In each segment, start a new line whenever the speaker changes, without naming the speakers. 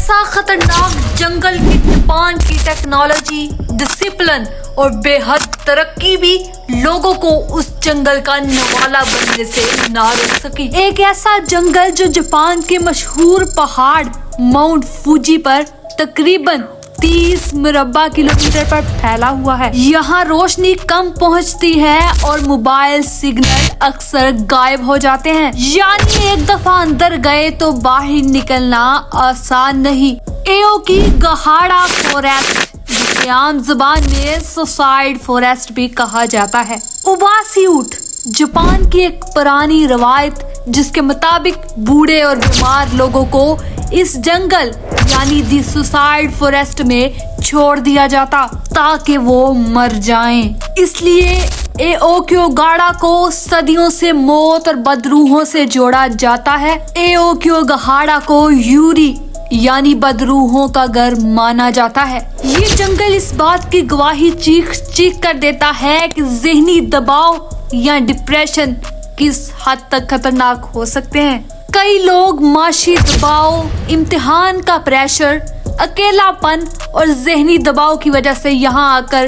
ایسا خطرناک جنگل کی جاپان کی ٹیکنالوجی، ڈسپلن اور بے حد ترقی بھی لوگوں کو اس جنگل کا نوالا بننے سے نہ روک سکی۔ ایک ایسا جنگل جو جاپان کے مشہور پہاڑ ماؤنٹ فوجی پر تقریباً 30 مربع کلومیٹر پر پھیلا ہوا ہے۔ یہاں روشنی کم پہنچتی ہے اور موبائل سگنل اکثر غائب ہو جاتے ہیں، یعنی ایک دفعہ اندر گئے تو باہر نکلنا آسان نہیں۔ ایوکیگاہارا فوریسٹ، جسے عام زبان میں سوسائڈ فوریسٹ بھی کہا جاتا ہے، اباسی اونٹ جاپان کی ایک پرانی روایت جس کے مطابق بوڑھے اور بیمار لوگوں کو اس جنگل یعنی دی سوسائڈ فوریسٹ میں چھوڑ دیا جاتا تاکہ وہ مر جائیں۔ اس لیے ایوکیگاہارا کو صدیوں سے موت اور بدروحوں سے جوڑا جاتا ہے۔ ایوکیگاہارا کو یوری یعنی بدروحوں کا گھر مانا جاتا ہے۔ یہ جنگل اس بات کی گواہی چیخ چیخ کر دیتا ہے کہ ذہنی دباؤ یا ڈپریشن کس حد تک خطرناک ہو سکتے ہیں۔ کئی لوگ معاشی دباؤ، امتحان کا پریشر، اکیلا پن اور ذہنی دباؤ کی وجہ سے یہاں آ کر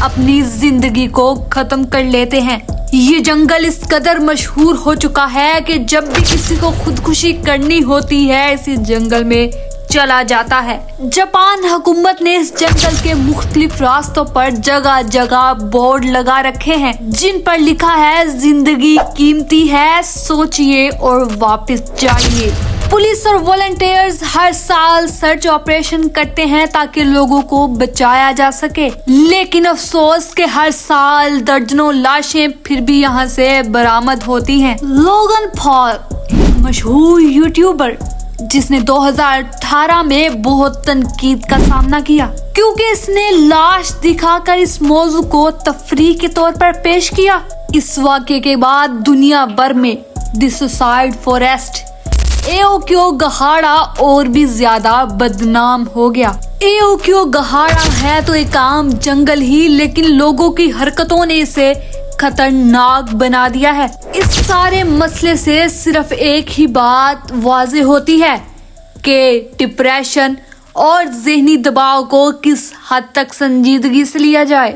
اپنی زندگی کو ختم کر لیتے ہیں۔ یہ جنگل اس قدر مشہور ہو چکا ہے کہ جب بھی کسی کو خودکشی کرنی ہوتی ہے اسی جنگل میں چلا جاتا ہے۔ جاپان حکومت نے اس جنگل کے مختلف راستوں پر جگہ جگہ بورڈ لگا رکھے ہیں جن پر لکھا ہے زندگی قیمتی ہے، سوچئے اور واپس جائیے۔ پولیس اور والنٹیئرز ہر سال سرچ آپریشن کرتے ہیں تاکہ لوگوں کو بچایا جا سکے، لیکن افسوس کہ ہر سال درجنوں لاشیں پھر بھی یہاں سے برآمد ہوتی ہیں۔ لوگن پال، ایک مشہور یوٹیوبر جس نے 2018 میں بہت تنقید کا سامنا کیا کیونکہ اس نے لاش دکھا کر اس موضوع کو تفریح کے طور پر پیش کیا۔ اس واقعے کے بعد دنیا بھر میں دی سوسائڈ فوریسٹ ایوکیگاہارا اور بھی زیادہ بدنام ہو گیا۔ ایوکیگاہارا ہے تو ایک عام جنگل ہی، لیکن لوگوں کی حرکتوں نے اسے خطرناک بنا دیا ہے۔ اس سارے مسئلے سے صرف ایک ہی بات واضح ہوتی ہے کہ ڈپریشن اور ذہنی دباؤ کو کس حد تک سنجیدگی سے لیا جائے۔